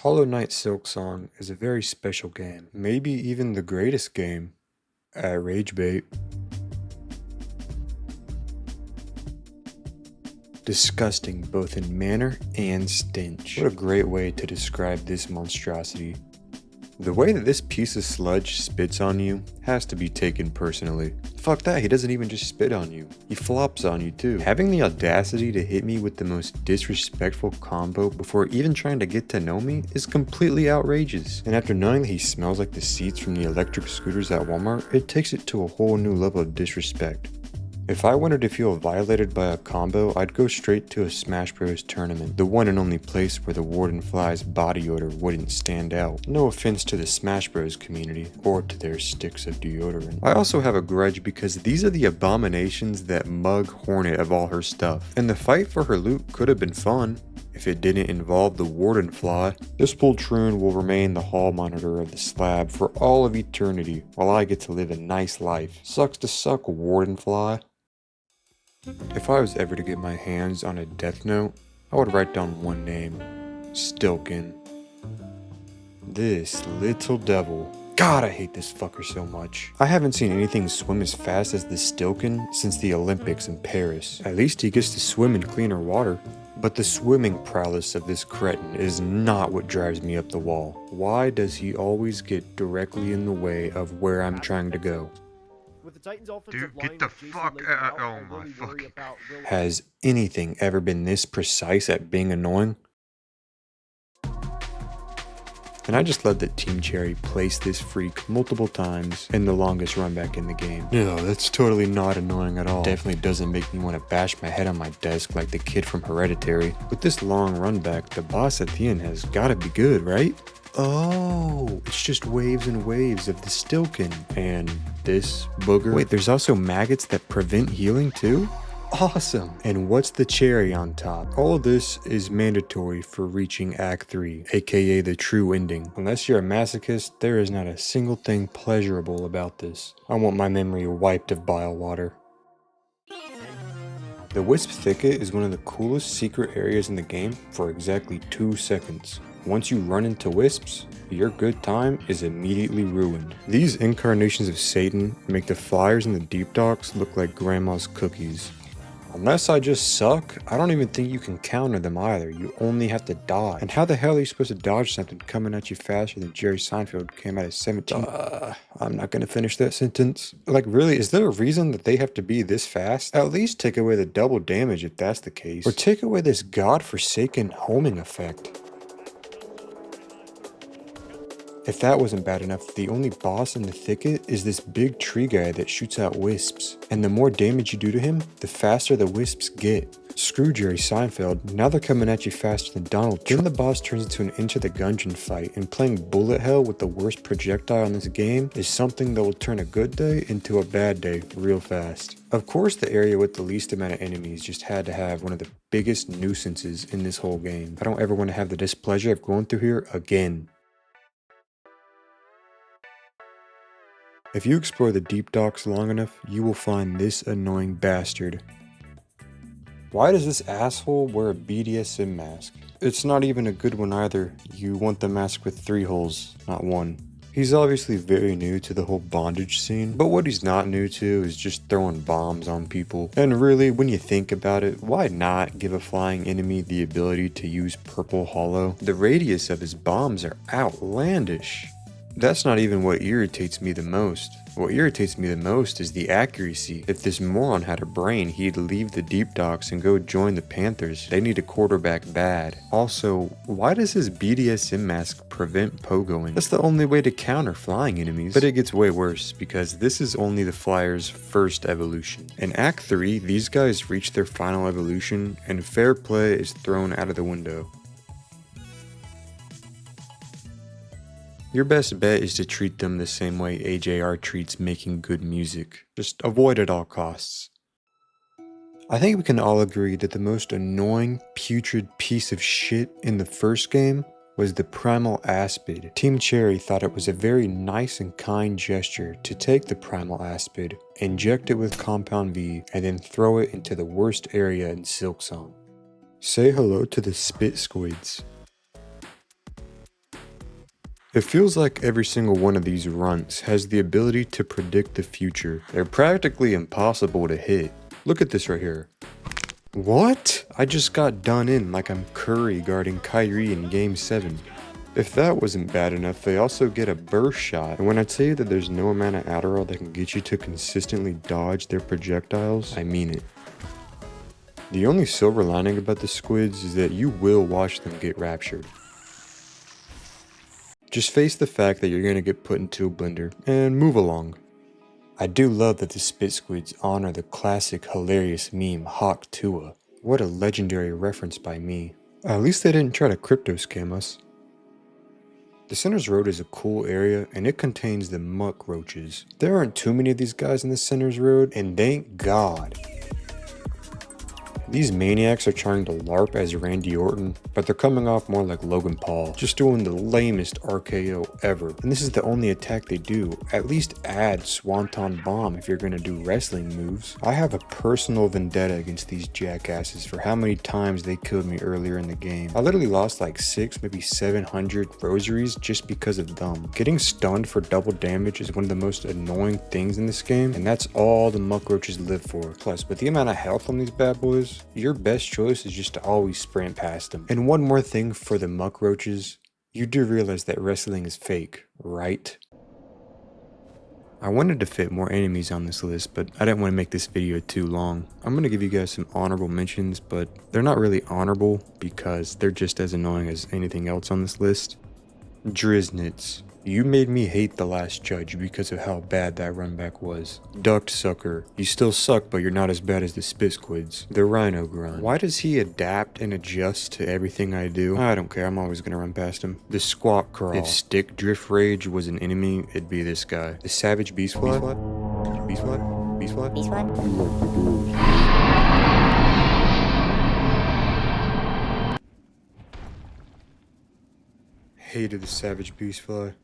Hollow Knight Silksong is a very special game, maybe even the greatest game at Ragebait. Disgusting both in manner and stench. What a great way to describe this monstrosity. The way that this piece of sludge spits on you has to be taken personally. Fuck that, he doesn't even just spit on you. He flops on you too. Having the audacity to hit me with the most disrespectful combo before even trying to get to know me is completely outrageous. And after knowing that he smells like the seats from the electric scooters at Walmart, it takes it to a whole new level of disrespect. If I wanted to feel violated by a combo, I'd go straight to a Smash Bros tournament, the one and only place where the Warden Fly's body odor wouldn't stand out. No offense to the Smash Bros community, or to their sticks of deodorant. I also have a grudge because these are the abominations that mug Hornet of all her stuff, and the fight for her loot could have been fun if it didn't involve the Warden Fly. This Poltroon will remain the hall monitor of the slab for all of eternity, while I get to live a nice life. Sucks to suck, Warden Fly. If I was ever to get my hands on a death note, I would write down one name: Stilkin. This little devil. God, I hate this fucker so much. I haven't seen anything swim as fast as this Stilkin since the Olympics in Paris. At least he gets to swim in cleaner water. But the swimming prowess of this cretin is not what drives me up the wall. Why does he always get directly in the way of where I'm trying to go? Dude, get the fuck out. Oh my fucking. Has anything ever been this precise at being annoying? And I just love that Team Cherry placed this freak multiple times in the longest run back in the game. No, that's totally not annoying at all. Definitely doesn't make me want to bash my head on my desk like the kid from Hereditary. With this long run back, the boss at the end has gotta be good, right? Oh, it's just waves and waves of the Stilkin and this booger. Wait, there's also maggots that prevent healing too? Awesome! And what's the cherry on top? All of this is mandatory for reaching Act 3, aka the true ending. Unless you're a masochist, there is not a single thing pleasurable about this. I want my memory wiped of bile water. The Wisp Thicket is one of the coolest secret areas in the game for exactly 2 seconds. Once you run into wisps, your good time is immediately ruined. These incarnations of Satan make the flyers in the deep docks look like grandma's cookies. Unless I just suck, I don't even think you can counter them either. You only have to dodge. And how the hell are you supposed to dodge something coming at you faster than Jerry Seinfeld came out at 17? I'm not gonna finish that sentence. Like, really, is there a reason that they have to be this fast? At least take away the double damage if that's the case. Or take away this godforsaken homing effect. If that wasn't bad enough, the only boss in the thicket is this big tree guy that shoots out wisps. And the more damage you do to him, the faster the wisps get. Screw Jerry Seinfeld, now they're coming at you faster than Donald Trump. Then the boss turns into an Into the Gungeon fight, and playing bullet hell with the worst projectile in this game is something that will turn a good day into a bad day real fast. Of course, the area with the least amount of enemies just had to have one of the biggest nuisances in this whole game. I don't ever want to have the displeasure of going through here again. If you explore the deep docks long enough, you will find this annoying bastard. Why does this asshole wear a BDSM mask? It's not even a good one either. You want the mask with 3 holes, not 1. He's obviously very new to the whole bondage scene, but what he's not new to is just throwing bombs on people. And really, when you think about it, why not give a flying enemy the ability to use purple hollow? The radius of his bombs are outlandish. That's not even what irritates me the most. What irritates me the most is the accuracy. If this moron had a brain, he'd leave the deep docks and go join the Panthers. They need a quarterback bad. Also, why does his BDSM mask prevent pogoing? That's the only way to counter flying enemies. But it gets way worse, because this is only the Flyers' first evolution. In Act 3, these guys reach their final evolution, and fair play is thrown out of the window. Your best bet is to treat them the same way AJR treats making good music. Just avoid at all costs. I think we can all agree that the most annoying, putrid piece of shit in the first game was the Primal Aspid. Team Cherry thought it was a very nice and kind gesture to take the Primal Aspid, inject it with Compound V, and then throw it into the worst area in Silksong. Say hello to the Spit Squids. It feels like every single one of these runts has the ability to predict the future. They're practically impossible to hit. Look at this right here. What? I just got done in like I'm Curry guarding Kyrie in Game 7. If that wasn't bad enough, they also get a burst shot. And when I tell you that there's no amount of Adderall that can get you to consistently dodge their projectiles, I mean it. The only silver lining about the squids is that you will watch them get raptured. Just face the fact that you're going to get put into a blender and move along. I do love that the spit squids honor the classic hilarious meme Hawk Tua. What a legendary reference by me. At least they didn't try to crypto scam us. The Center's Road is a cool area and it contains the muck roaches. There aren't too many of these guys in the Center's Road, and thank God. These maniacs are trying to LARP as Randy Orton, but they're coming off more like Logan Paul, just doing the lamest RKO ever. And this is the only attack they do. At least add Swanton Bomb if you're gonna do wrestling moves. I have a personal vendetta against these jackasses for how many times they killed me earlier in the game. I literally lost like 6, maybe 700 rosaries just because of them. Getting stunned for double damage is one of the most annoying things in this game, and that's all the muck roaches live for. Plus, with the amount of health on these bad boys, your best choice is just to always sprint past them. And one more thing for the muck roaches, you do realize that wrestling is fake, right? I wanted to fit more enemies on this list, but I didn't want to make this video too long. I'm going to give you guys some honorable mentions, but they're not really honorable because they're just as annoying as anything else on this list. Driznitz. You made me hate the last judge because of how bad that runback was. Duct Sucker. You still suck, but you're not as bad as the Spit Squids. The Rhino Grunt. Why does he adapt and adjust to everything I do? I don't care, I'm always gonna run past him. The Squawk Crawl. If Stick Drift Rage was an enemy, it'd be this guy. The Savage Beast Flood. Beast Flood? Beast Flood? Beast Flood? Hated the Savage Beast Fly.